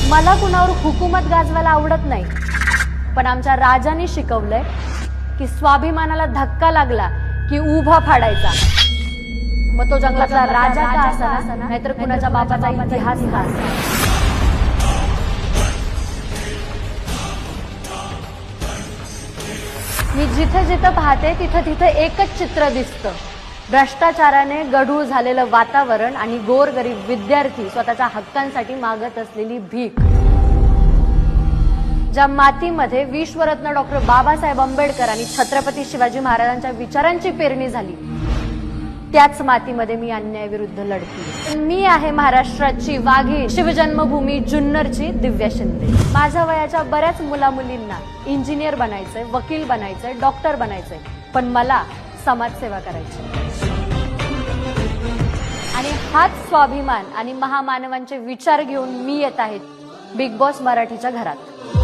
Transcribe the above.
मला कुणावर हुकूमत गाजवायला आवडत नाही, पण आमच्या राजांनी शिकवलंय की स्वाभिमानाला धक्का लागला की उभा फाडायचा. मग तो जंगलातला राजा का असावा, नाहीतर कुणाच्या बापाचा इतिहास का असावा. मी जिथे जिथे पाहते तिथे तिथे एकच चित्र दिसतं. भ्रष्टाचाराने गढूळ झालेलं वातावरण आणि गोरगरीब विद्यार्थी स्वतःच्या हक्कांसाठी मागत असलेली भीक. ज्या मातीमध्ये विश्वरत्न डॉक्टर बाबासाहेब आंबेडकर आणि छत्रपती शिवाजी महाराजांच्या विचारांची पेरणी झाली, त्याच मातीमध्ये मी अन्यायाविरुद्ध लढते. मी आहे महाराष्ट्राची वाघीण, शिवजन्मभूमी जुन्नरची दिव्या शिंदे. माझ्या वयाच्या बऱ्याच मुलामुलींना इंजिनियर बनायचंय, वकील बनायचंय, डॉक्टर बनायचंय, पण मला समाजसेवा करायची. आणि हाच स्वाभिमान आणि महामानवांचे विचार घेऊन मी येत आहे बिग बॉस मराठीच्या घरात.